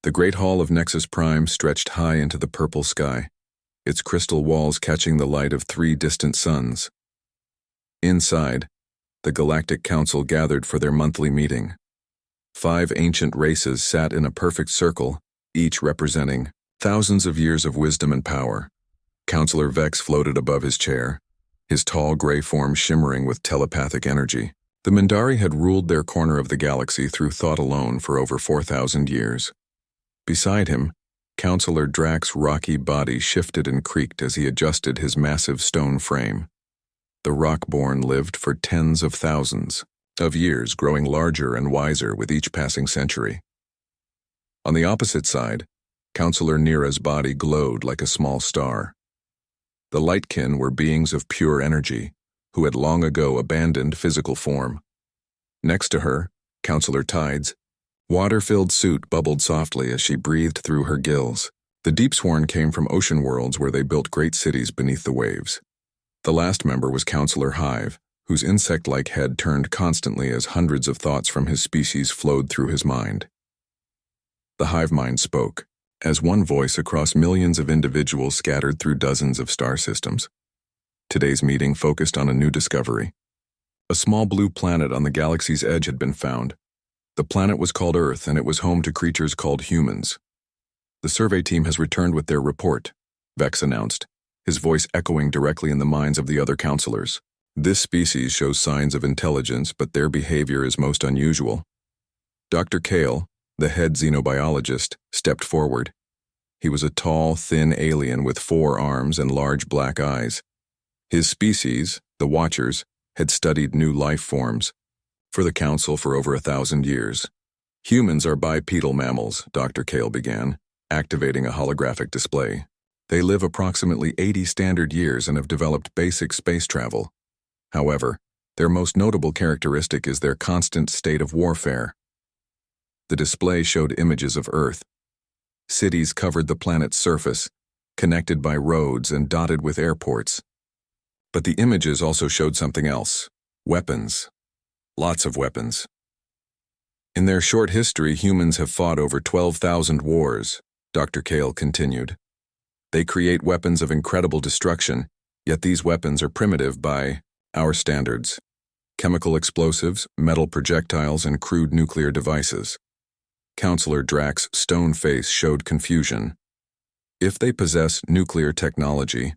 The great hall of Nexus Prime stretched high into the purple sky, its crystal walls catching the light of 3 distant suns. Inside, the Galactic Council gathered for their monthly meeting. 5 ancient races sat in a perfect circle, each representing thousands of years of wisdom and power. Counselor Vex floated above his chair, his tall gray form shimmering with telepathic energy. The Mindari had ruled their corner of the galaxy through thought alone for over 4,000 years. Beside him, Counselor Drax's rocky body shifted and creaked as he adjusted his massive stone frame. The Rockborn lived for tens of thousands of years, growing larger and wiser with each passing century. On the opposite side, Counselor Nira's body glowed like a small star. The Lightkin were beings of pure energy, who had long ago abandoned physical form. Next to her, Counselor Tide's water-filled suit bubbled softly as she breathed through her gills. The Deepsworn came from ocean worlds where they built great cities beneath the waves. The last member was Counselor Hive, whose insect-like head turned constantly as hundreds of thoughts from his species flowed through his mind. The hive mind spoke, as one voice across millions of individuals scattered through dozens of star systems. Today's meeting focused on a new discovery. A small blue planet on the galaxy's edge had been found. The planet was called Earth, and it was home to creatures called humans. The survey team has returned with their report, Vex announced, his voice echoing directly in the minds of the other counselors. This species shows signs of intelligence, but their behavior is most unusual. Dr. Kale, the head xenobiologist, stepped forward. He was a tall, thin alien with 4 arms and large black eyes. His species, the Watchers, had studied new life forms for the Council for over 1,000 years. Humans are bipedal mammals, Dr. Kale began, activating a holographic display. They live approximately 80 standard years and have developed basic space travel. However, their most notable characteristic is their constant state of warfare. The display showed images of Earth. Cities covered the planet's surface, connected by roads and dotted with airports. But the images also showed something else: weapons. Lots of weapons. In their short history, humans have fought over 12,000 wars, Dr. Kale continued. They create weapons of incredible destruction, yet these weapons are primitive by our standards. Chemical explosives, metal projectiles, and crude nuclear devices. Counselor Drax's stone face showed confusion. If they possess nuclear technology,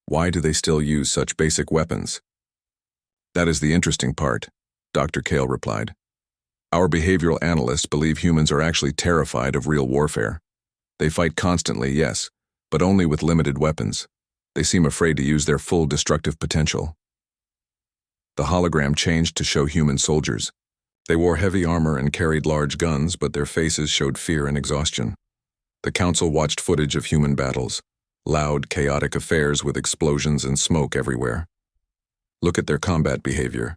why do they still use such basic weapons? That is the interesting part, Dr. Kale replied. Our behavioral analysts believe humans are actually terrified of real warfare. They fight constantly, yes, but only with limited weapons. They seem afraid to use their full destructive potential. The hologram changed to show human soldiers. They wore heavy armor and carried large guns, but their faces showed fear and exhaustion. The Council watched footage of human battles, loud, chaotic affairs with explosions and smoke everywhere. Look at their combat behavior,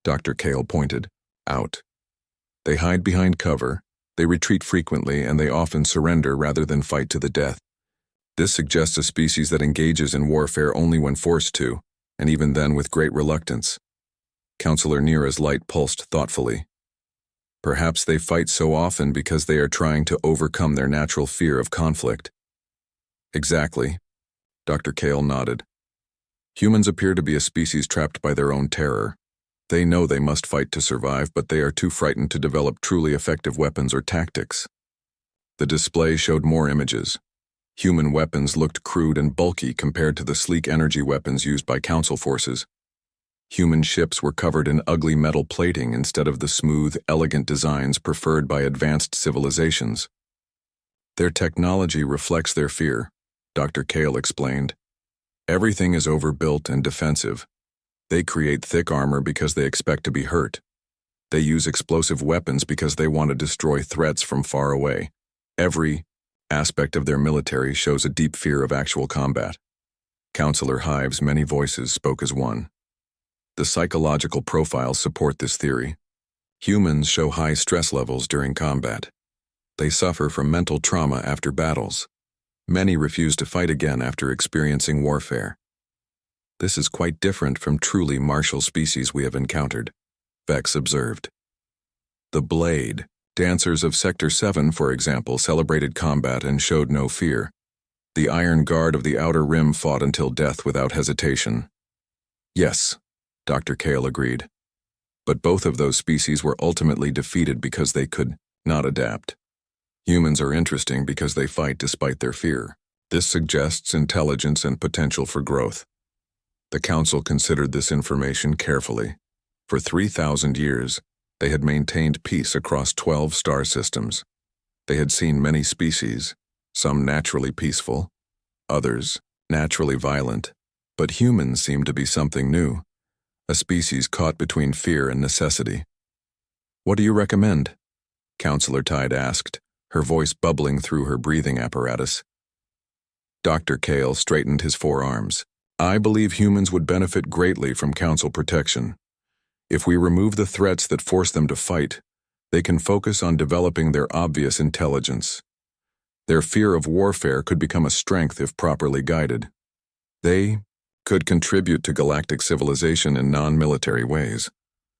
Dr. Kale pointed out. They hide behind cover, they retreat frequently, and they often surrender rather than fight to the death. This suggests a species that engages in warfare only when forced to, and even then with great reluctance. Counselor Nira's light pulsed thoughtfully. Perhaps they fight so often because they are trying to overcome their natural fear of conflict. Exactly. Dr. Kale nodded. Humans appear to be a species trapped by their own terror. They know they must fight to survive, but they are too frightened to develop truly effective weapons or tactics. The display showed more images. Human weapons looked crude and bulky compared to the sleek energy weapons used by Council forces. Human ships were covered in ugly metal plating instead of the smooth, elegant designs preferred by advanced civilizations. Their technology reflects their fear, Dr. Kale explained. Everything is overbuilt and defensive. They create thick armor because they expect to be hurt. They use explosive weapons because they want to destroy threats from far away. Every aspect of their military shows a deep fear of actual combat. Counselor Hive's many voices spoke as one. The psychological profiles support this theory. Humans show high stress levels during combat. They suffer from mental trauma after battles. Many refuse to fight again after experiencing warfare. This is quite different from truly martial species we have encountered, Vex observed. The blade, Dancers of Sector 7, for example, celebrated combat and showed no fear. The Iron Guard of the Outer Rim fought until death without hesitation. Yes, Dr. Kale agreed. But both of those species were ultimately defeated because they could not adapt. Humans are interesting because they fight despite their fear. This suggests intelligence and potential for growth. The Council considered this information carefully. For 3,000 years, they had maintained peace across 12 star systems. They had seen many species, some naturally peaceful, others naturally violent, but humans seemed to be something new, a species caught between fear and necessity. "What do you recommend?" Counselor Tide asked, her voice bubbling through her breathing apparatus. Dr. Kale straightened his forearms. "I believe humans would benefit greatly from Council protection. If we remove the threats that force them to fight, they can focus on developing their obvious intelligence. Their fear of warfare could become a strength if properly guided. They could contribute to galactic civilization in non-military ways."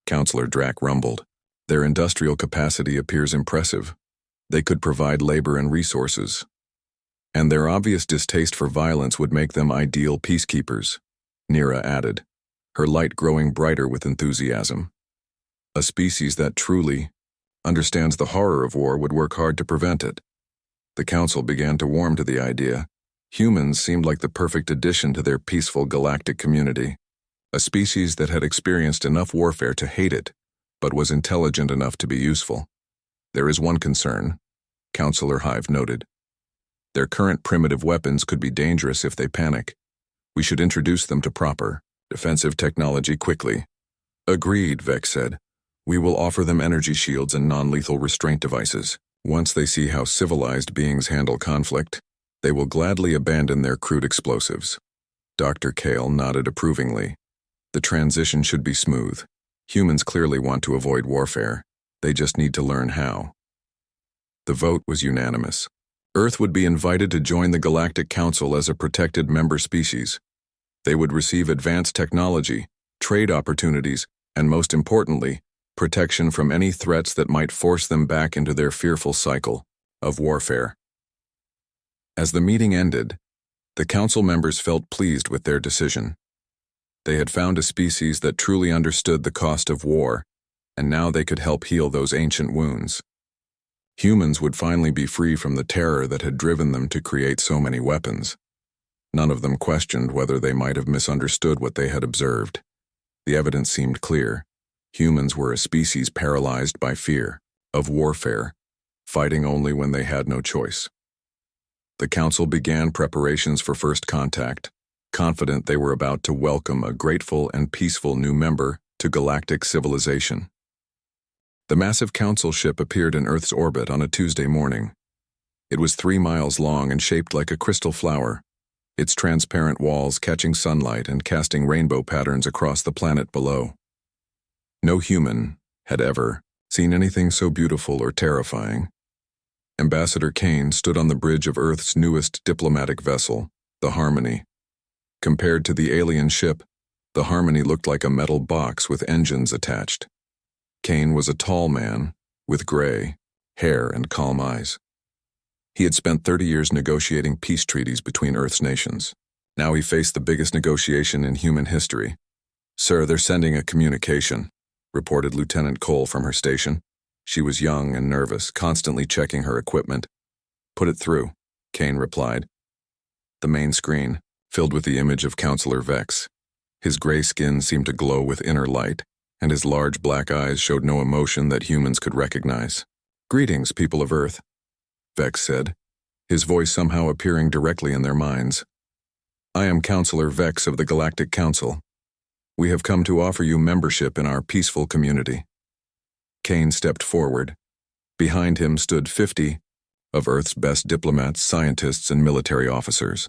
Counselor Drack rumbled. "Their industrial capacity appears impressive. They could provide labor and resources. And their obvious distaste for violence would make them ideal peacekeepers," Nira added, her light growing brighter with enthusiasm. "A species that truly understands the horror of war would work hard to prevent it." The Council began to warm to the idea. Humans seemed like the perfect addition to their peaceful galactic community, a species that had experienced enough warfare to hate it, but was intelligent enough to be useful. "There is one concern," Counselor Hive noted. "Their current primitive weapons could be dangerous if they panic. We should introduce them to proper, defensive technology quickly." "Agreed," Vex said. "We will offer them energy shields and non-lethal restraint devices. Once they see how civilized beings handle conflict, they will gladly abandon their crude explosives." Dr. Kale nodded approvingly. "The transition should be smooth. Humans clearly want to avoid warfare. They just need to learn how." The vote was unanimous. Earth would be invited to join the Galactic Council as a protected member species. They would receive advanced technology, trade opportunities, and most importantly, protection from any threats that might force them back into their fearful cycle of warfare. As the meeting ended, the Council members felt pleased with their decision. They had found a species that truly understood the cost of war, and now they could help heal those ancient wounds. Humans would finally be free from the terror that had driven them to create so many weapons. None of them questioned whether they might have misunderstood what they had observed. The evidence seemed clear. Humans were a species paralyzed by fear of warfare, fighting only when they had no choice. The Council began preparations for first contact, confident they were about to welcome a grateful and peaceful new member to galactic civilization. The massive Council ship appeared in Earth's orbit on a Tuesday morning. It was 3 miles long and shaped like a crystal flower, its transparent walls catching sunlight and casting rainbow patterns across the planet below. No human had ever seen anything so beautiful or terrifying. Ambassador Kane stood on the bridge of Earth's newest diplomatic vessel, the Harmony. Compared to the alien ship, the Harmony looked like a metal box with engines attached. Kane was a tall man, with gray hair and calm eyes. He had spent 30 years negotiating peace treaties between Earth's nations. Now he faced the biggest negotiation in human history. "Sir, they're sending a communication," reported Lieutenant Cole from her station. She was young and nervous, constantly checking her equipment. "Put it through," Kane replied. The main screen, filled with the image of Counselor Vex. His gray skin seemed to glow with inner light, and his large black eyes showed no emotion that humans could recognize. "Greetings, people of Earth," Vex said, his voice somehow appearing directly in their minds. "I am Counselor Vex of the Galactic Council. We have come to offer you membership in our peaceful community." Kane stepped forward. Behind him stood 50 of Earth's best diplomats, scientists, and military officers.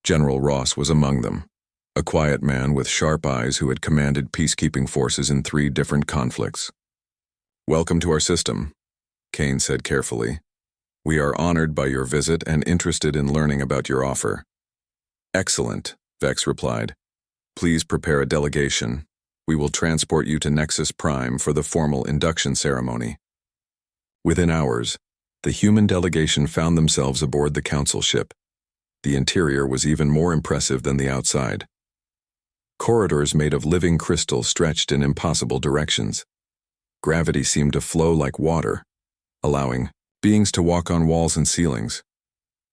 General Ross was among them, a quiet man with sharp eyes who had commanded peacekeeping forces in 3 different conflicts. "Welcome to our system," Kane said carefully. "We are honored by your visit and interested in learning about your offer." "Excellent," Vex replied. "Please prepare a delegation. We will transport you to Nexus Prime for the formal induction ceremony." Within hours, the human delegation found themselves aboard the council ship. The interior was even more impressive than the outside. Corridors made of living crystal stretched in impossible directions. Gravity seemed to flow like water, allowing beings to walk on walls and ceilings.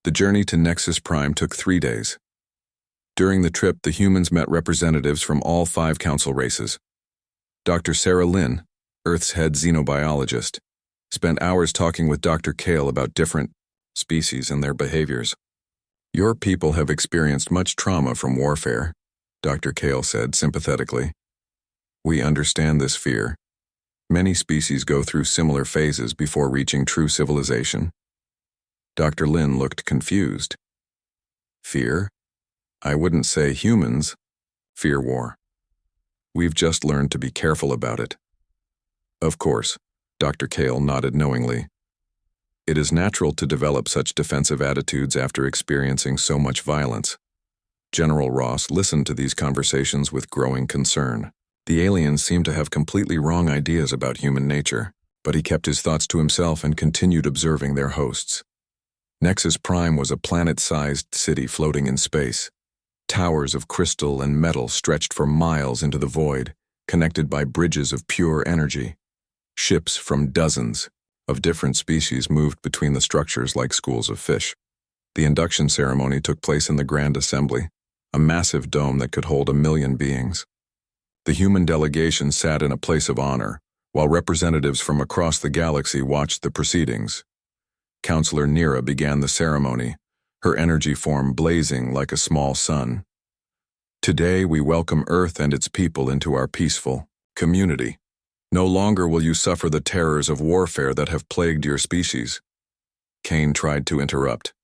The journey to Nexus Prime took 3 days. During the trip, the humans met representatives from all 5 council races. Dr. Sarah Lynn, Earth's head xenobiologist, spent hours talking with Dr. Kale about different species and their behaviors. "Your people have experienced much trauma from warfare," Dr. Kale said sympathetically. "We understand this fear. Many species go through similar phases before reaching true civilization." Dr. Lin looked confused. "Fear? I wouldn't say humans. Fear war. We've just learned to be careful about it." "Of course," Dr. Kale nodded knowingly. "It is natural to develop such defensive attitudes after experiencing so much violence." General Ross listened to these conversations with growing concern. The aliens seemed to have completely wrong ideas about human nature, but he kept his thoughts to himself and continued observing their hosts. Nexus Prime was a planet-sized city floating in space. Towers of crystal and metal stretched for miles into the void, connected by bridges of pure energy. Ships from dozens of different species moved between the structures like schools of fish. The induction ceremony took place in the Grand Assembly, a massive dome that could hold 1 million beings. The human delegation sat in a place of honor, while representatives from across the galaxy watched the proceedings. Counselor Nira began the ceremony, her energy form blazing like a small sun. "Today we welcome Earth and its people into our peaceful community. No longer will you suffer the terrors of warfare that have plagued your species." Kane tried to interrupt.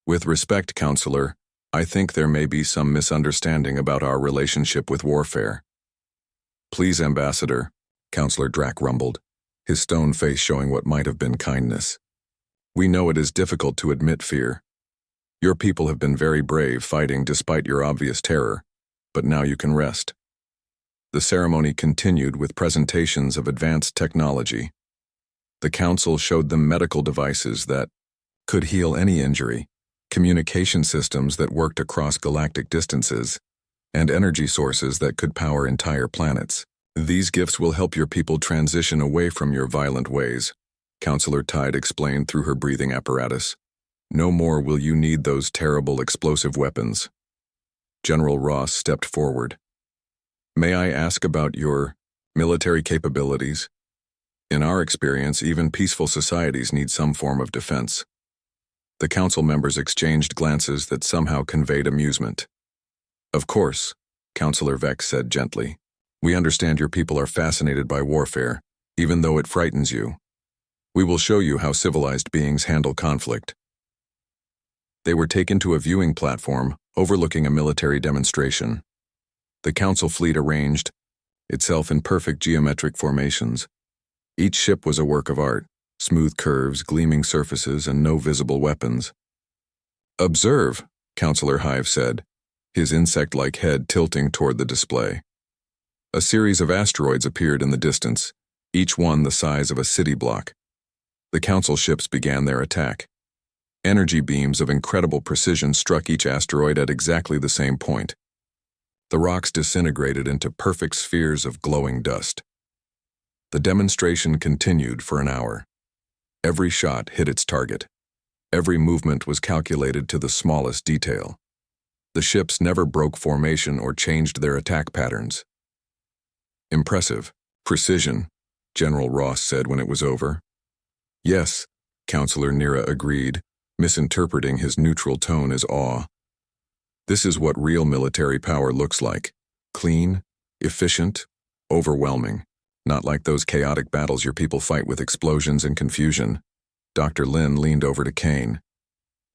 "With respect, Counselor, I think there may be some misunderstanding about our relationship with warfare." "Please, Ambassador," Counselor Drac rumbled, his stone face showing what might have been kindness. "We know it is difficult to admit fear. Your people have been very brave fighting despite your obvious terror, but now you can rest." The ceremony continued with presentations of advanced technology. The council showed them medical devices that could heal any injury, communication systems that worked across galactic distances, and energy sources that could power entire planets. "These gifts will help your people transition away from your violent ways," Counselor Tide explained through her breathing apparatus. "No more will you need those terrible explosive weapons." General Ross stepped forward. "May I ask about your military capabilities? In our experience, even peaceful societies need some form of defense." The council members exchanged glances that somehow conveyed amusement. "Of course," Counselor Vex said gently. "We understand your people are fascinated by warfare, even though it frightens you. We will show you how civilized beings handle conflict." They were taken to a viewing platform overlooking a military demonstration. The council fleet arranged itself in perfect geometric formations. Each ship was a work of art, smooth curves, gleaming surfaces, and no visible weapons. "Observe," Counselor Hive said, his insect-like head tilting toward the display. A series of asteroids appeared in the distance, each one the size of a city block. The council ships began their attack. Energy beams of incredible precision struck each asteroid at exactly the same point. The rocks disintegrated into perfect spheres of glowing dust. The demonstration continued for an hour. Every shot hit its target. Every movement was calculated to the smallest detail. The ships never broke formation or changed their attack patterns. "Impressive. Precision," General Ross said when it was over. "Yes," Counselor Nira agreed, misinterpreting his neutral tone as awe. "This is what real military power looks like. Clean, efficient, overwhelming. Not like those chaotic battles your people fight with explosions and confusion." Dr. Lin leaned over to Kane.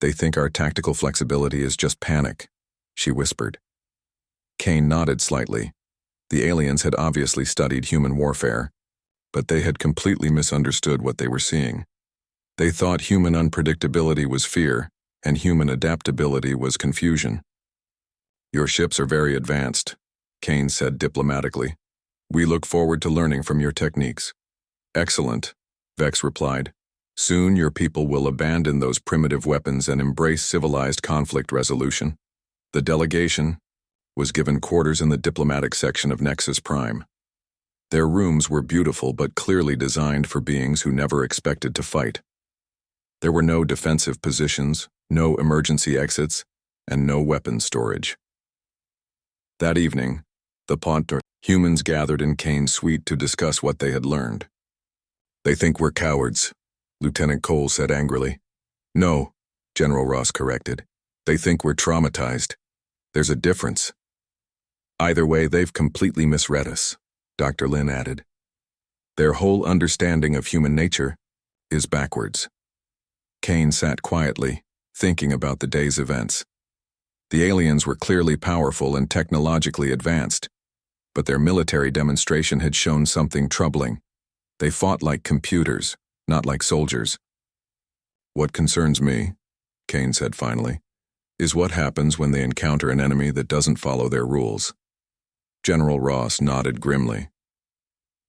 "They think our tactical flexibility is just panic," she whispered. Kane nodded slightly. The aliens had obviously studied human warfare, but they had completely misunderstood what they were seeing. They thought human unpredictability was fear, and human adaptability was confusion. "Your ships are very advanced," Kane said diplomatically. "We look forward to learning from your techniques." "Excellent. Vex replied. Soon your people will abandon those primitive weapons and embrace civilized conflict resolution. The delegation was given quarters in the diplomatic section of Nexus Prime. Their rooms were beautiful but clearly designed for beings who never expected to fight. There were no defensive positions, no emergency exits, and no weapon storage. That evening, the humans gathered in Kane's suite to discuss what they had learned. They think we're cowards, Lieutenant Cole said angrily. No, General Ross corrected. They think we're traumatized. There's a difference. Either way, they've completely misread us, Dr. Lin added. Their whole understanding of human nature is backwards. Kane sat quietly, thinking about the day's events. The aliens were clearly powerful and technologically advanced, but their military demonstration had shown something troubling. They fought like computers, not like soldiers. What concerns me, Kane said finally, is what happens when they encounter an enemy that doesn't follow their rules. General Ross nodded grimly.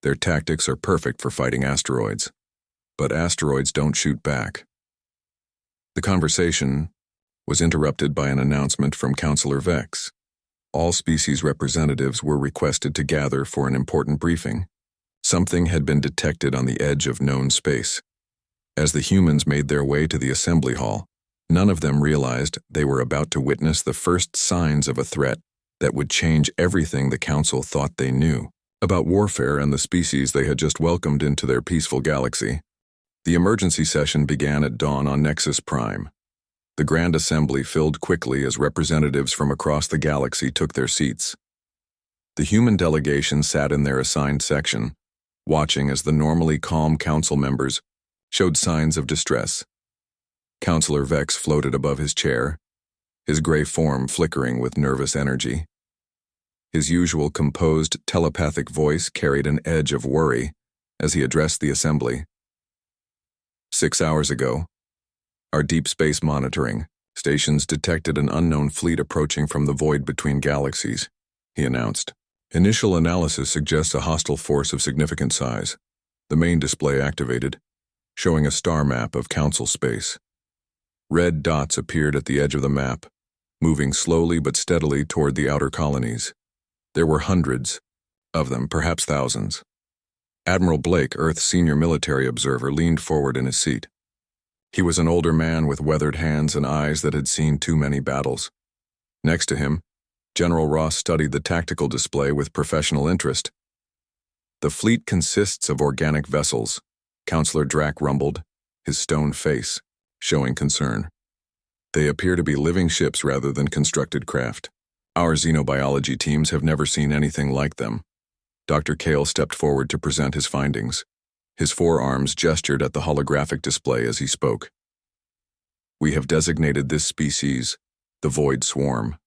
Their tactics are perfect for fighting asteroids, but asteroids don't shoot back. The conversation was interrupted by an announcement from Counselor Vex. All species representatives were requested to gather for an important briefing. Something had been detected on the edge of known space. As the humans made their way to the assembly hall, none of them realized they were about to witness the first signs of a threat that would change everything the Council thought they knew about warfare and the species they had just welcomed into their peaceful galaxy. The emergency session began at dawn on Nexus Prime. The Grand Assembly filled quickly as representatives from across the galaxy took their seats. The human delegation sat in their assigned section, watching as the normally calm council members showed signs of distress. Counselor Vex floated above his chair, his gray form flickering with nervous energy. His usual composed, telepathic voice carried an edge of worry as he addressed the assembly. 6 hours ago, our deep space monitoring stations detected an unknown fleet approaching from the void between galaxies, he announced. Initial analysis suggests a hostile force of significant size. The main display activated, showing a star map of Council space. Red dots appeared at the edge of the map, moving slowly but steadily toward the outer colonies. There were hundreds of them, perhaps thousands. Admiral Blake, Earth's senior military observer, leaned forward in his seat. He was an older man with weathered hands and eyes that had seen too many battles. Next to him, General Ross studied the tactical display with professional interest. The fleet consists of organic vessels, Counselor Drack rumbled, his stone face showing concern. They appear to be living ships rather than constructed craft. Our xenobiology teams have never seen anything like them. Dr. Kale stepped forward to present his findings. His forearms gestured at the holographic display as he spoke. We have designated this species the Void Swarm.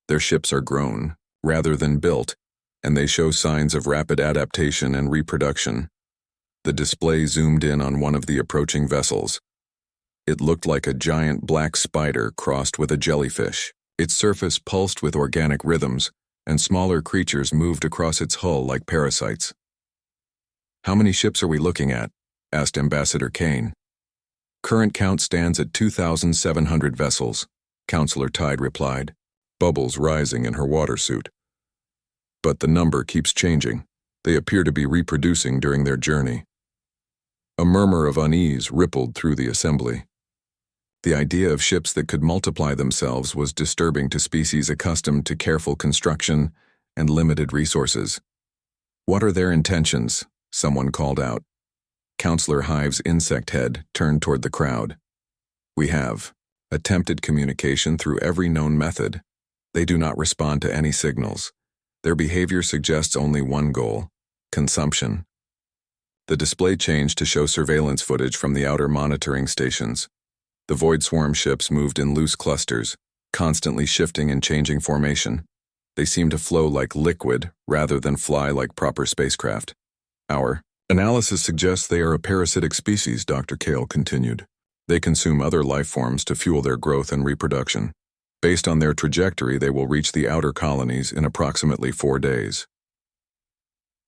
Their ships are grown, rather than built, and they show signs of rapid adaptation and reproduction. The display zoomed in on one of the approaching vessels. It looked like a giant black spider crossed with a jellyfish. Its surface pulsed with organic rhythms, and smaller creatures moved across its hull like parasites. How many ships are we looking at? Asked Ambassador Kane. Current count stands at 2,700 vessels, Counselor Tide replied, bubbles rising in her water suit. But the number keeps changing. They appear to be reproducing during their journey. A murmur of unease rippled through the assembly. The idea of ships that could multiply themselves was disturbing to species accustomed to careful construction and limited resources. What are their intentions? Someone called out. Counselor Hive's insect head turned toward the crowd. We have attempted communication through every known method. They do not respond to any signals. Their behavior suggests only one goal: consumption. The display changed to show surveillance footage from the outer monitoring stations. The Void Swarm ships moved in loose clusters, constantly shifting and changing formation. They seemed to flow like liquid rather than fly like proper spacecraft. Our analysis suggests they are a parasitic species, Dr. Kale continued. They consume other life forms to fuel their growth and reproduction. Based on their trajectory, they will reach the outer colonies in approximately 4 days.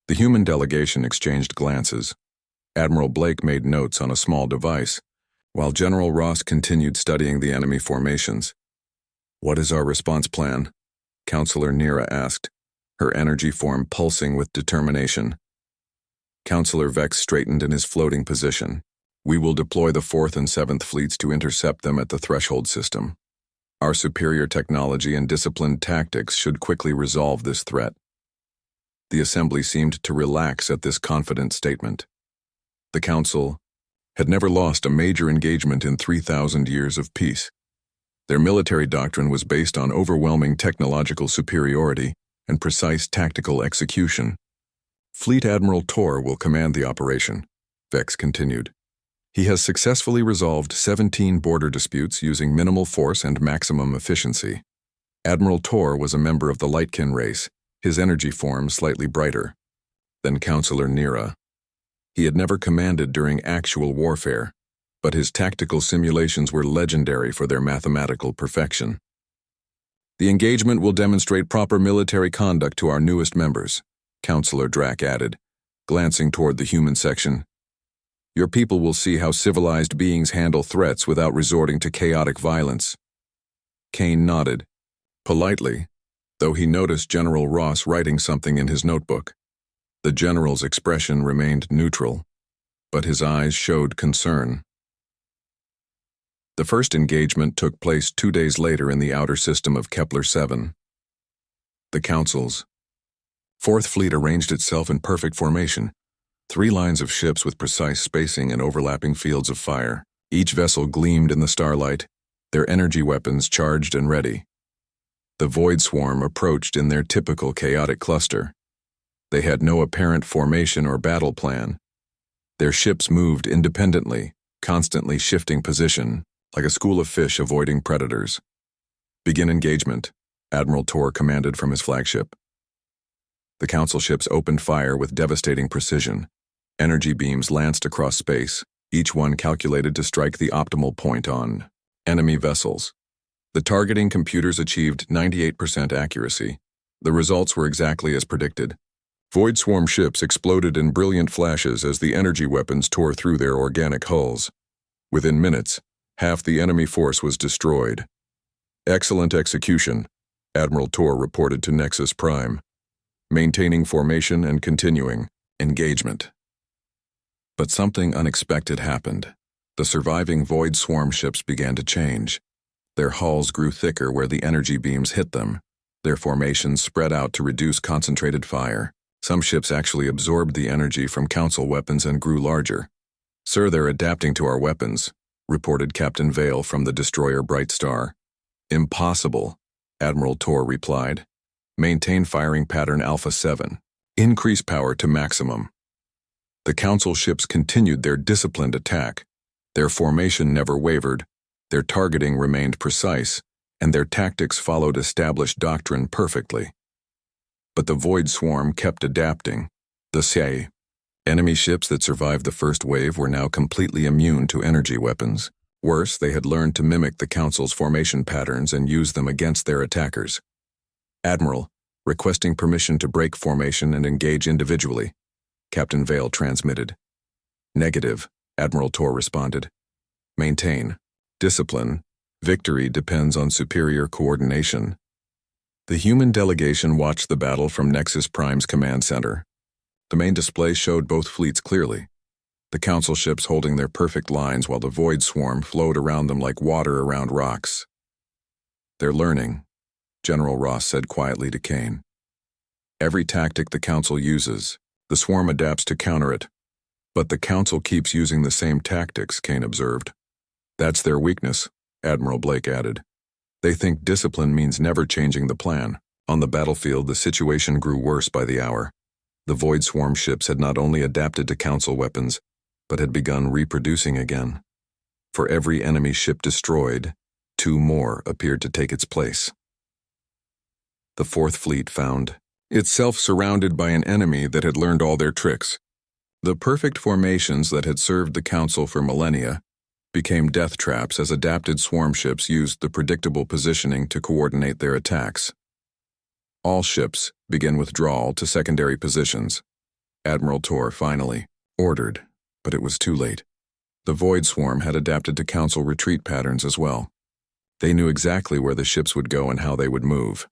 The human delegation exchanged glances. Admiral Blake made notes on a small device, while General Ross continued studying the enemy formations. "What is our response plan?" Counselor Nira asked, her energy form pulsing with determination. Counselor Vex straightened in his floating position. "We will deploy the 4th and 7th Fleets to intercept them at the threshold system. Our superior technology and disciplined tactics should quickly resolve this threat." The assembly seemed to relax at this confident statement. The Council had never lost a major engagement in 3,000 years of peace. Their military doctrine was based on overwhelming technological superiority and precise tactical execution. "Fleet Admiral Tor will command the operation," Vex continued. "He has successfully resolved 17 border disputes using minimal force and maximum efficiency." Admiral Tor was a member of the Lightkin race, his energy form slightly brighter than Counselor Nira. He had never commanded during actual warfare, but his tactical simulations were legendary for their mathematical perfection. "The engagement will demonstrate proper military conduct to our newest members," Counselor Drac added, glancing toward the human section. "Your people will see how civilized beings handle threats without resorting to chaotic violence." Kane nodded, politely, though he noticed General Ross writing something in his notebook. The general's expression remained neutral, but his eyes showed concern. The first engagement took place 2 days later in the outer system of Kepler-7. The Council's 4th Fleet arranged itself in perfect formation, 3 lines of ships with precise spacing and overlapping fields of fire. Each vessel gleamed in the starlight, their energy weapons charged and ready. The Void Swarm approached in their typical chaotic cluster. They had no apparent formation or battle plan. Their ships moved independently, constantly shifting position, like a school of fish avoiding predators. "Begin engagement," Admiral Tor commanded from his flagship. The Council ships opened fire with devastating precision. Energy beams lanced across space, each one calculated to strike the optimal point on enemy vessels. The targeting computers achieved 98% accuracy. The results were exactly as predicted. Void Swarm ships exploded in brilliant flashes as the energy weapons tore through their organic hulls. Within minutes, half the enemy force was destroyed. "Excellent execution," Admiral Tor reported to Nexus Prime, maintaining formation and continuing engagement. But something unexpected happened. The surviving Void Swarm ships began to change. Their hulls grew thicker where the energy beams hit them. Their formations spread out to reduce concentrated fire. Some ships actually absorbed the energy from Council weapons and grew larger. "Sir, they're adapting to our weapons," reported Captain Vale from the destroyer Bright Star. "Impossible," Admiral Tor replied. "Maintain firing pattern Alpha 7. Increase power to maximum." The Council ships continued their disciplined attack. Their formation never wavered, their targeting remained precise, and their tactics followed established doctrine perfectly. But the Void Swarm kept adapting. The enemy ships that survived the first wave were now completely immune to energy weapons. Worse, they had learned to mimic the Council's formation patterns and use them against their attackers. "Admiral, requesting permission to break formation and engage individually," Captain Vale transmitted. "Negative," Admiral Tor responded. "Maintain discipline. Victory depends on superior coordination." The human delegation watched the battle from Nexus Prime's command center. The main display showed both fleets clearly, the Council ships holding their perfect lines while the Void Swarm flowed around them like water around rocks. "They're learning," General Ross said quietly to Kane. "Every tactic the Council uses, the Swarm adapts to counter it. But the Council keeps using the same tactics," Kane observed. "That's their weakness," Admiral Blake added. "They think discipline means never changing the plan." On the battlefield, the situation grew worse by the hour. The Void Swarm ships had not only adapted to Council weapons, but had begun reproducing again. For every enemy ship destroyed, 2 more appeared to take its place. The 4th Fleet found itself surrounded by an enemy that had learned all their tricks. The perfect formations that had served the Council for millennia became death traps as adapted swarm ships used the predictable positioning to coordinate their attacks. "All ships begin withdrawal to secondary positions," Admiral Tor finally ordered. but it was too late. The Void Swarm had adapted to Council retreat patterns as well. They knew exactly where the ships would go and how they would move.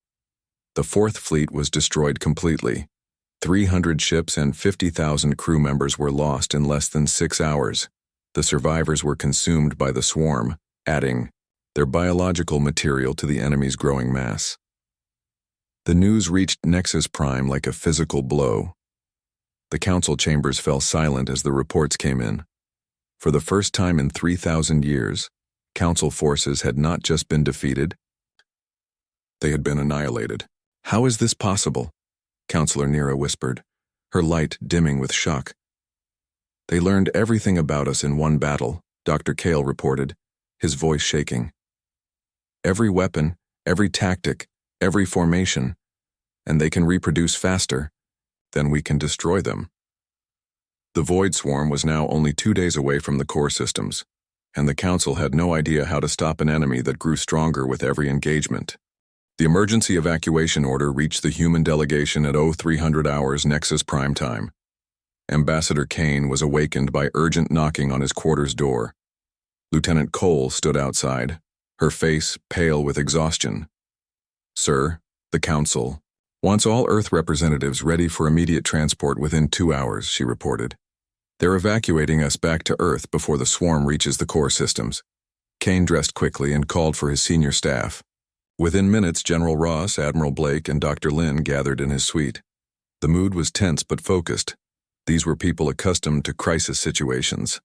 The Fourth Fleet was destroyed completely. 300 ships and 50,000 crew members were lost in less than 6 hours. The survivors were consumed by the swarm, adding their biological material to the enemy's growing mass. The news reached Nexus Prime like a physical blow. The council chambers fell silent as the reports came in. For the first time in 3,000 years, council forces had not just been defeated, they had been annihilated. "How is this possible?" Counselor Nira whispered, her light dimming with shock. "They learned everything about us in one battle," Dr. Kale reported, his voice shaking. "Every weapon, every tactic, every formation, and they can reproduce faster. Then we can destroy them." The Void Swarm was now only 2 days away from the core systems, and the Council had no idea how to stop an enemy that grew stronger with every engagement. The emergency evacuation order reached the human delegation at 0300 hours Nexus Prime time. Ambassador Kane was awakened by urgent knocking on his quarters door. Lieutenant Cole stood outside, her face pale with exhaustion. "Sir, the Council wants all Earth representatives ready for immediate transport within 2 hours," she reported. "They're evacuating us back to Earth before the swarm reaches the core systems." Kane dressed quickly and called for his senior staff. Within minutes, General Ross, Admiral Blake, and Dr. Lin gathered in his suite. The mood was tense but focused. These were people accustomed to crisis situations.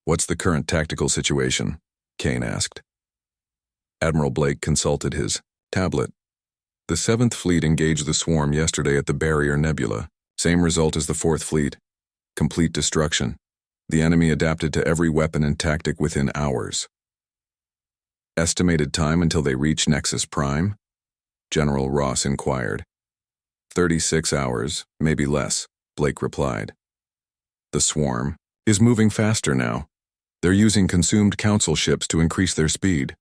"What's the current tactical situation?" Kane asked. Admiral Blake consulted his tablet. "The 7th Fleet engaged the swarm yesterday at the Barrier Nebula. Same result as the 4th Fleet. Complete destruction. The enemy adapted to every weapon and tactic within hours." "Estimated time until they reach Nexus Prime?" General Ross inquired. 36 hours, maybe less," Blake replied. "The swarm is moving faster now. They're using consumed council ships to increase their speed."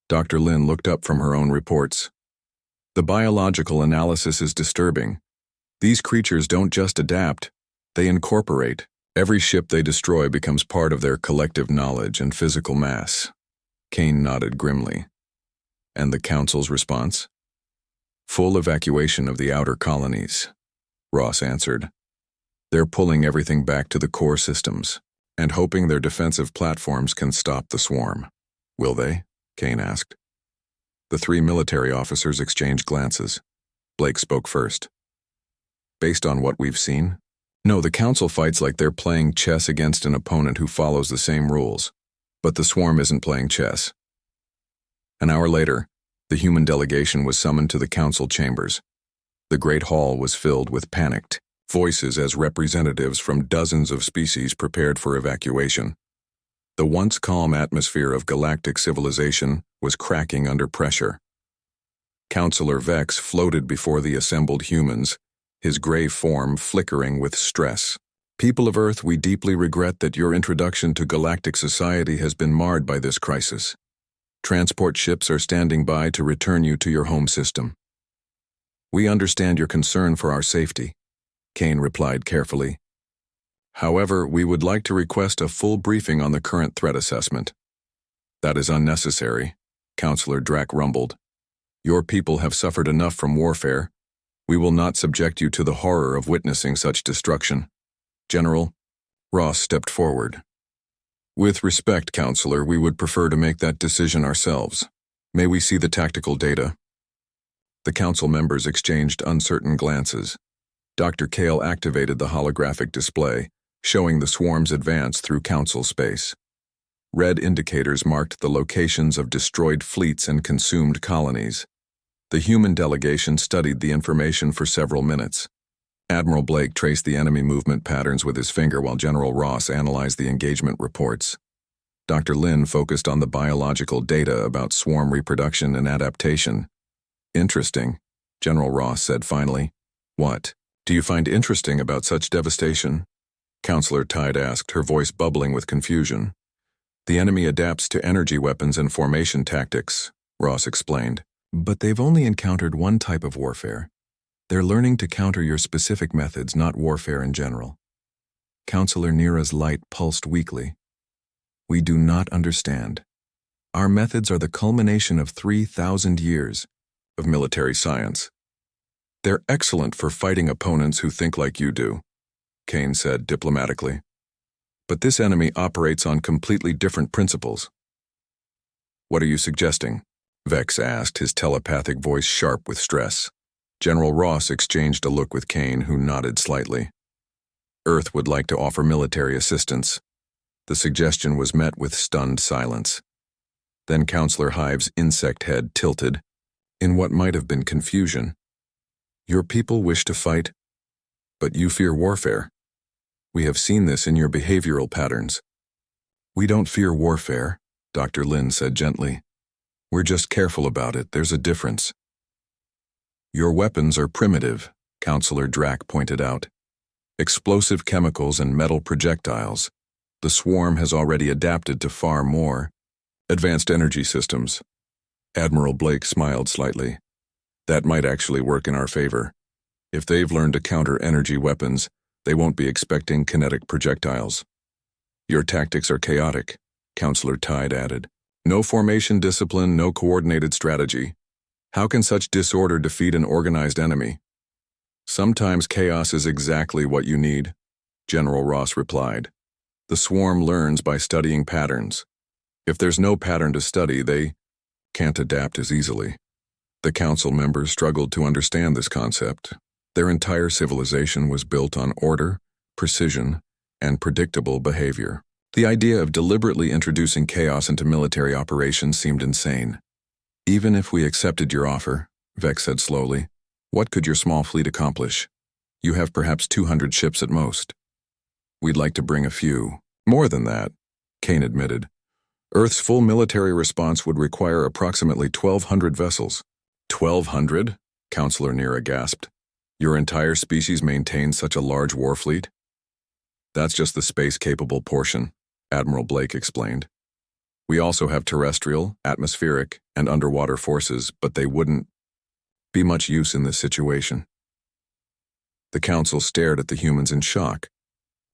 Dr. Lin looked up from her own reports. "The biological analysis is disturbing. These creatures don't just adapt, they incorporate. Every ship they destroy becomes part of their collective knowledge and physical mass." Kane nodded grimly. "And the Council's response?" "Full evacuation of the outer colonies," Ross answered. "They're pulling everything back to the core systems and hoping their defensive platforms can stop the swarm." "Will they?" Kane asked. The 3 military officers exchanged glances. Blake spoke first. "Based on what we've seen? No, the Council fights like they're playing chess against an opponent who follows the same rules. But the swarm isn't playing chess." An hour later, the human delegation was summoned to the Council chambers. The Great Hall was filled with panicked voices as representatives from dozens of species prepared for evacuation. The once calm atmosphere of galactic civilization was cracking under pressure. Councillor Vex floated before the assembled humans, his gray form flickering with stress. "People of Earth, we deeply regret that your introduction to galactic society has been marred by this crisis. Transport ships are standing by to return you to your home system." "We understand your concern for our safety," Kane replied carefully. "However, we would like to request a full briefing on the current threat assessment." "That is unnecessary," Councillor Drack rumbled. "Your people have suffered enough from warfare. We will not subject you to the horror of witnessing such destruction." "General," Ross stepped forward. "With respect, Counselor, we would prefer to make that decision ourselves. May we see the tactical data?" The council members exchanged uncertain glances. Dr. Kale activated the holographic display, showing the swarm's advance through council space. Red indicators marked the locations of destroyed fleets and consumed colonies. The human delegation studied the information for several minutes. Admiral Blake traced the enemy movement patterns with his finger while General Ross analyzed the engagement reports. Dr. Lin focused on the biological data about swarm reproduction and adaptation. "Interesting," General Ross said finally. "What do you find interesting about such devastation?" Counselor Tide asked, her voice bubbling with confusion. "The enemy adapts to energy weapons and formation tactics," Ross explained. "But they've only encountered one type of warfare. They're learning to counter your specific methods, not warfare in general." Counselor Nira's light pulsed weakly. We do not understand. Our methods are the culmination of 3,000 years of military science. They're excellent for fighting opponents who think like you do, Kane said diplomatically. But this enemy operates on completely different principles. What are you suggesting? Vex asked, his telepathic voice sharp with stress. General Ross exchanged a look with Kane, who nodded slightly. Earth would like to offer military assistance. The suggestion was met with stunned silence. Then Counselor Hive's insect head tilted, in what might have been confusion. Your people wish to fight, but you fear warfare. We have seen this in your behavioral patterns. We don't fear warfare, Dr. Lin said gently. We're just careful about it. There's a difference. Your weapons are primitive, Counselor Drack pointed out. Explosive chemicals and metal projectiles. The swarm has already adapted to far more advanced energy systems. Admiral Blake smiled slightly. That might actually work in our favor. If they've learned to counter energy weapons, they won't be expecting kinetic projectiles. Your tactics are chaotic, Counselor Tide added. No formation discipline, no coordinated strategy. How can such disorder defeat an organized enemy? Sometimes chaos is exactly what you need, General Ross replied. The swarm learns by studying patterns. If there's no pattern to study, they can't adapt as easily. The council members struggled to understand this concept. Their entire civilization was built on order, precision, and predictable behavior. The idea of deliberately introducing chaos into military operations seemed insane. Even if we accepted your offer, Vex said slowly, what could your small fleet accomplish? You have perhaps 200 ships at most. We'd like to bring a few. More than that, Kane admitted. Earth's full military response would require approximately 1,200 vessels. 1,200? Counselor Nira gasped. Your entire species maintains such a large war fleet? That's just the space-capable portion, Admiral Blake explained. We also have terrestrial, atmospheric, and underwater forces, but they wouldn't be much use in this situation. The council stared at the humans in shock.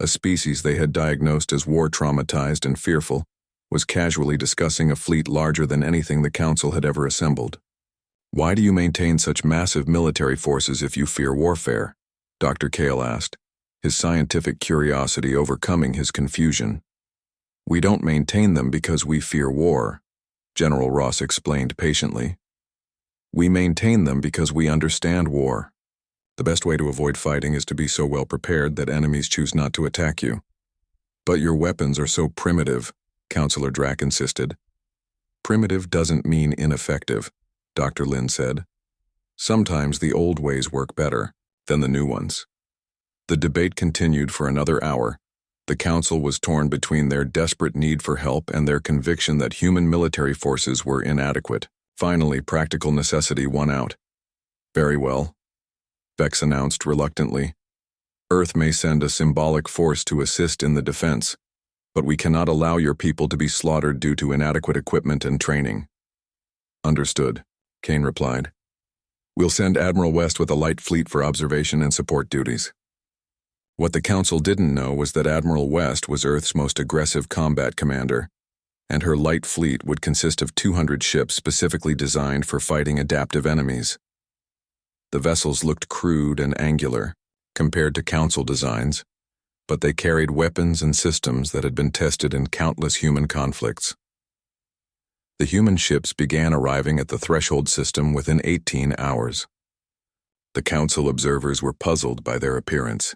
A species they had diagnosed as war-traumatized and fearful was casually discussing a fleet larger than anything the council had ever assembled. Why do you maintain such massive military forces if you fear warfare? Dr. Kale asked, his scientific curiosity overcoming his confusion. We don't maintain them because we fear war, General Ross explained patiently. We maintain them because we understand war. The best way to avoid fighting is to be so well prepared that enemies choose not to attack you. But your weapons are so primitive, Counselor Drack insisted. Primitive doesn't mean ineffective, Dr. Lin said. Sometimes the old ways work better than the new ones. The debate continued for another hour. The council was torn between their desperate need for help and their conviction that human military forces were inadequate. Finally, practical necessity won out. Very well, Vex announced reluctantly. Earth may send a symbolic force to assist in the defense, but we cannot allow your people to be slaughtered due to inadequate equipment and training. Understood, Kane replied. We'll send Admiral West with a light fleet for observation and support duties. What the council didn't know was that Admiral West was Earth's most aggressive combat commander, and her light fleet would consist of 200 ships specifically designed for fighting adaptive enemies. The vessels looked crude and angular compared to council designs, but they carried weapons and systems that had been tested in countless human conflicts. The human ships began arriving at the threshold system within 18 hours. The council observers were puzzled by their appearance.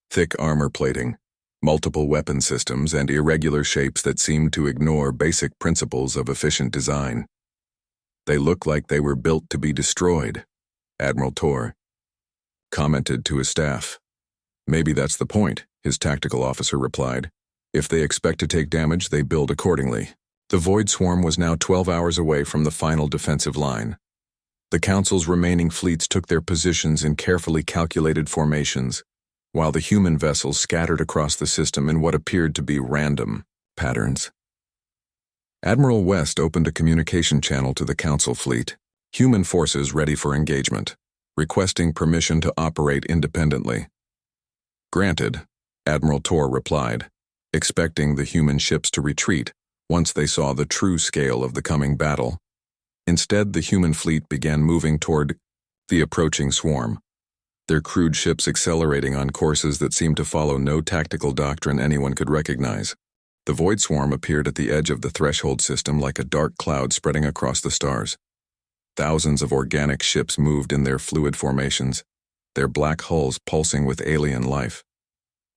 Thick armor plating, multiple weapon systems, and irregular shapes that seemed to ignore basic principles of efficient design. They looked like they were built to be destroyed, Admiral Tor commented to his staff. Maybe that's the point, his tactical officer replied. If they expect to take damage, they build accordingly. The Void Swarm was now 12 hours away from the final defensive line. The Council's remaining fleets took their positions in carefully calculated formations, while the human vessels scattered across the system in what appeared to be random patterns. Admiral West opened a communication channel to the Council fleet, human forces ready for engagement, requesting permission to operate independently. Granted, Admiral Tor replied, expecting the human ships to retreat once they saw the true scale of the coming battle. Instead, the human fleet began moving toward the approaching swarm, their crude ships accelerating on courses that seemed to follow no tactical doctrine anyone could recognize. The void swarm appeared at the edge of the threshold system like a dark cloud spreading across the stars. Thousands of organic ships moved in their fluid formations, their black hulls pulsing with alien life.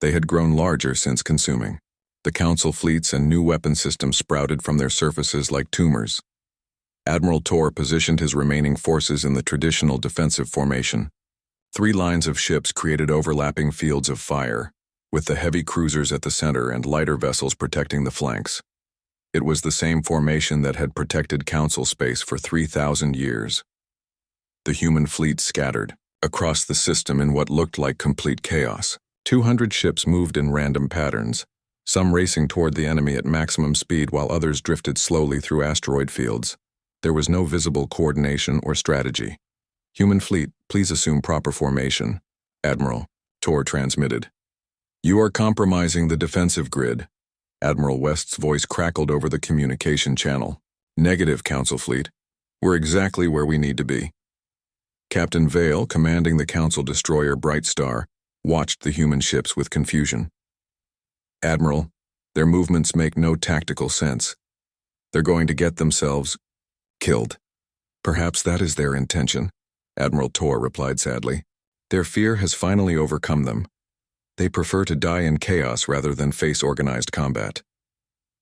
They had grown larger since consuming. The Council fleets and new weapon systems sprouted from their surfaces like tumors. Admiral Tor positioned his remaining forces in the traditional defensive formation. 3 lines of ships created overlapping fields of fire, with the heavy cruisers at the center and lighter vessels protecting the flanks. It was the same formation that had protected Council space for 3,000 years. The human fleet scattered across the system in what looked like complete chaos. 200 ships moved in random patterns, some racing toward the enemy at maximum speed while others drifted slowly through asteroid fields. There was no visible coordination or strategy. "Human fleet, please assume proper formation," Admiral Tor transmitted. "You are compromising the defensive grid." Admiral West's voice crackled over the communication channel. "Negative, Council fleet. We're exactly where we need to be." Captain Vale, commanding the Council destroyer Bright Star, watched the human ships with confusion. "Admiral, their movements make no tactical sense. They're going to get themselves killed." "Perhaps that is their intention," Admiral Tor replied sadly. "Their fear has finally overcome them. They prefer to die in chaos rather than face organized combat."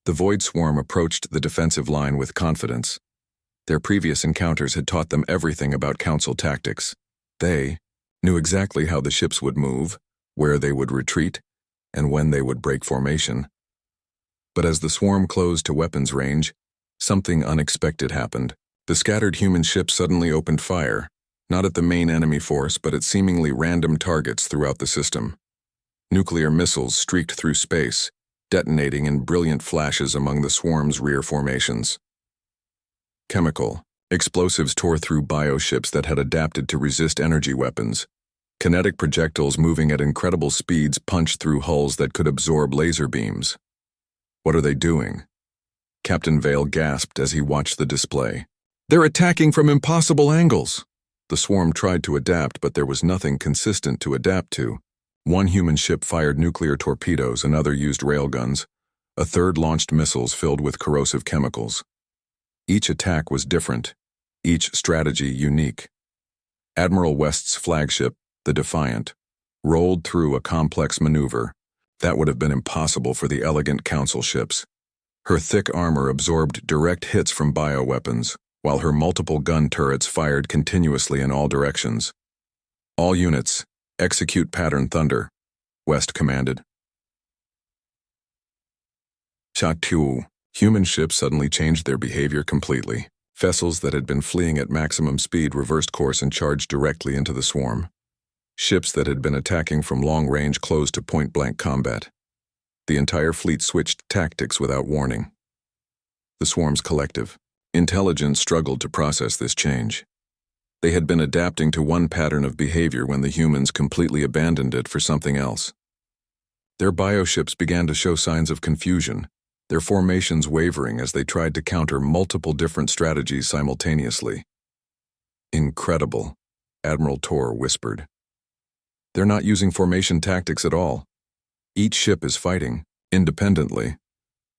The Void Swarm approached the defensive line with confidence. Their previous encounters had taught them everything about Council tactics. They knew exactly how the ships would move, where they would retreat, and when they would break formation. But as the swarm closed to weapons range, something unexpected happened. The scattered human ships suddenly opened fire, not at the main enemy force but at seemingly random targets throughout the system. Nuclear missiles streaked through space, detonating in brilliant flashes among the swarm's rear formations. Chemical explosives tore through bioships that had adapted to resist energy weapons. Kinetic projectiles moving at incredible speeds punched through hulls that could absorb laser beams. "What are they doing?" Captain Vale gasped as he watched the display. "They're attacking from impossible angles!" The swarm tried to adapt, but there was nothing consistent to adapt to. One human ship fired nuclear torpedoes, another used railguns, a third launched missiles filled with corrosive chemicals. Each attack was different, each strategy unique. Admiral West's flagship, the Defiant, rolled through a complex maneuver that would have been impossible for the elegant Council ships. Her thick armor absorbed direct hits from bioweapons, while her multiple gun turrets fired continuously in all directions. "All units, execute pattern thunder," West commanded. Shot 2. Human ships suddenly changed their behavior completely. Vessels that had been fleeing at maximum speed reversed course and charged directly into the swarm. Ships that had been attacking from long range closed to point-blank combat. The entire fleet switched tactics without warning. The swarm's collective intelligence struggled to process this change. They had been adapting to one pattern of behavior when the humans completely abandoned it for something else. Their bioships began to show signs of confusion, their formations wavering as they tried to counter multiple different strategies simultaneously. "Incredible," Admiral Tor whispered. "They're not using formation tactics at all. Each ship is fighting, independently."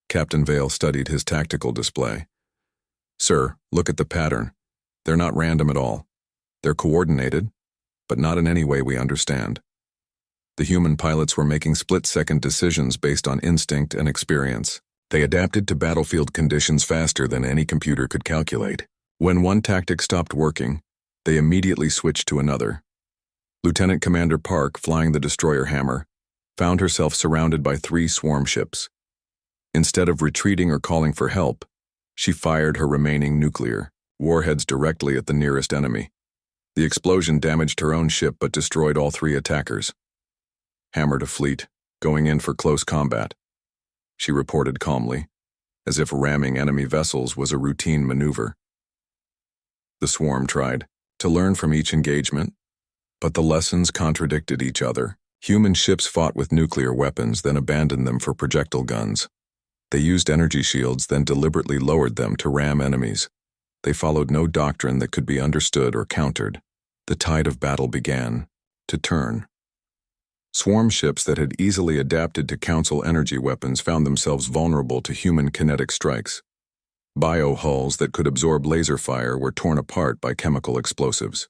Captain Vale studied his tactical display. "Sir, look at the pattern. They're not random at all. They're coordinated, but not in any way we understand." The human pilots were making split-second decisions based on instinct and experience. They adapted to battlefield conditions faster than any computer could calculate. When one tactic stopped working, they immediately switched to another. Lieutenant Commander Park, flying the destroyer Hammer, found herself surrounded by 3 swarm ships. Instead of retreating or calling for help, she fired her remaining nuclear warheads directly at the nearest enemy. The explosion damaged her own ship but destroyed all 3 attackers. "Hammer to fleet, going in for close combat," she reported calmly, as if ramming enemy vessels was a routine maneuver. The swarm tried to learn from each engagement, but the lessons contradicted each other. Human ships fought with nuclear weapons, then abandoned them for projectile guns. They used energy shields, then deliberately lowered them to ram enemies. They followed no doctrine that could be understood or countered. The tide of battle began to turn. Swarm ships that had easily adapted to Council energy weapons found themselves vulnerable to human kinetic strikes. Bio-hulls that could absorb laser fire were torn apart by chemical explosives.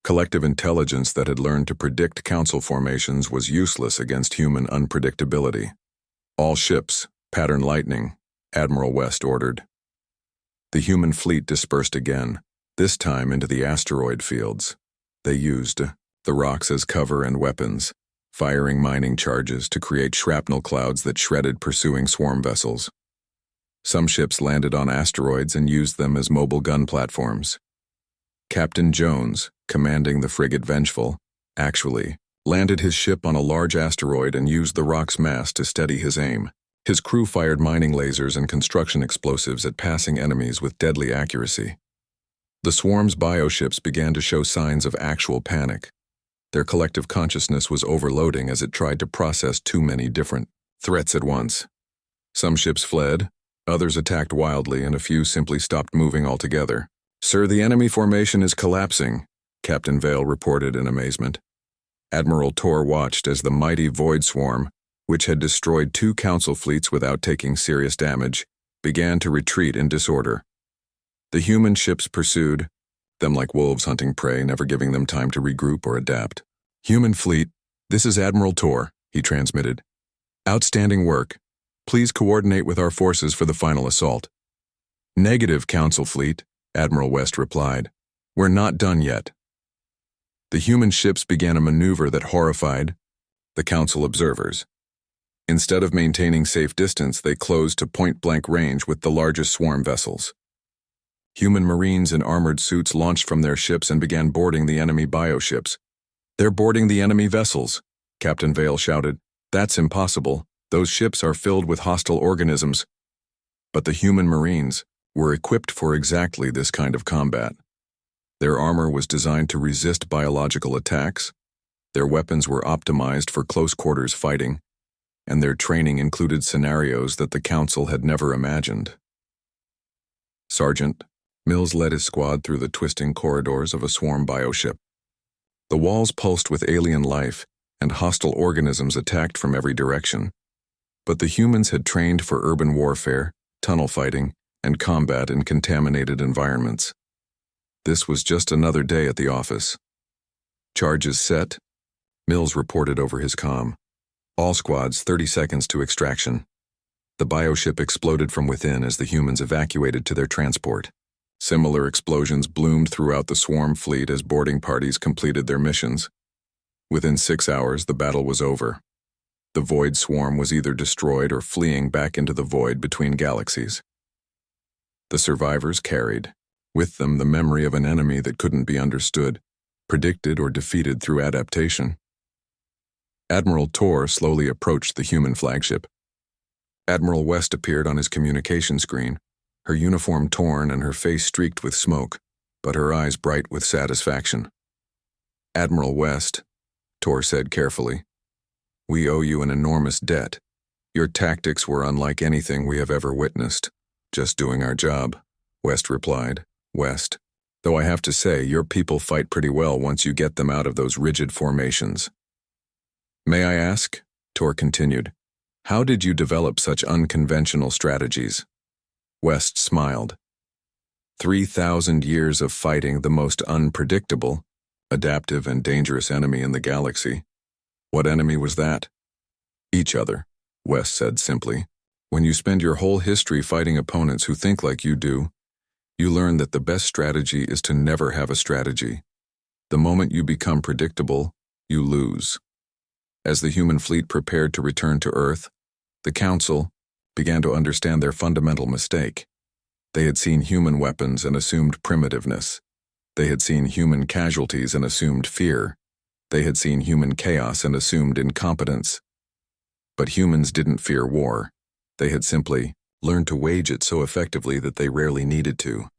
Collective intelligence that had learned to predict Council formations was useless against human unpredictability. All ships, pattern lightning, Admiral West ordered. The human fleet dispersed again, this time into the asteroid fields. They used the rocks as cover and weapons, firing mining charges to create shrapnel clouds that shredded pursuing swarm vessels. Some ships landed on asteroids and used them as mobile gun platforms. Captain Jones, commanding the frigate Vengeful, actually landed his ship on a large asteroid and used the rock's mass to steady his aim. His crew fired mining lasers and construction explosives at passing enemies with deadly accuracy. The swarm's bioships began to show signs of actual panic. Their collective consciousness was overloading as it tried to process too many different threats at once. Some ships fled, others attacked wildly, and a few simply stopped moving altogether. "Sir, the enemy formation is collapsing," Captain Vale reported in amazement. Admiral Tor watched as the mighty Void Swarm, which had destroyed 2 Council fleets without taking serious damage, began to retreat in disorder. The human ships pursued them like wolves hunting prey, never giving them time to regroup or adapt. "Human fleet, this is Admiral Tor," he transmitted. "Outstanding work. Please coordinate with our forces for the final assault." "Negative, Council fleet," Admiral West replied. "We're not done yet." The human ships began a maneuver that horrified the Council observers. Instead of maintaining safe distance, they closed to point-blank range with the largest swarm vessels. Human Marines in armored suits launched from their ships and began boarding the enemy bioships. "They're boarding the enemy vessels," Captain Vale shouted. "That's impossible. Those ships are filled with hostile organisms." But the human Marines were equipped for exactly this kind of combat. Their armor was designed to resist biological attacks, their weapons were optimized for close-quarters fighting, and their training included scenarios that the Council had never imagined. Sergeant Mills led his squad through the twisting corridors of a swarm bioship. The walls pulsed with alien life, and hostile organisms attacked from every direction. But the humans had trained for urban warfare, tunnel fighting, and combat in contaminated environments. This was just another day at the office. "Charges set," Mills reported over his comm. "All squads, 30 seconds to extraction." The bioship exploded from within as the humans evacuated to their transport. Similar explosions bloomed throughout the swarm fleet as boarding parties completed their missions. Within 6 hours, the battle was over. The Void Swarm was either destroyed or fleeing back into the void between galaxies. The survivors carried, with them, the memory of an enemy that couldn't be understood, predicted, or defeated through adaptation. Admiral Tor slowly approached the human flagship. Admiral West appeared on his communication screen, her uniform torn and her face streaked with smoke, but her eyes bright with satisfaction. "Admiral West," Tor said carefully, "we owe you an enormous debt. Your tactics were unlike anything we have ever witnessed." "Just doing our job," West replied. "West, though I have to say, your people fight pretty well once you get them out of those rigid formations." "May I ask," Tor continued, "how did you develop such unconventional strategies?" West smiled. 3,000 years of fighting the most unpredictable, adaptive, and dangerous enemy in the galaxy. What enemy was that? "Each other," West said simply. "When you spend your whole history fighting opponents who think like you do, you learn that the best strategy is to never have a strategy. The moment you become predictable, you lose." As the human fleet prepared to return to Earth, the Council began to understand their fundamental mistake. They had seen human weapons and assumed primitiveness. They had seen human casualties and assumed fear. They had seen human chaos and assumed incompetence. But humans didn't fear war. They had simply learned to wage it so effectively that they rarely needed to.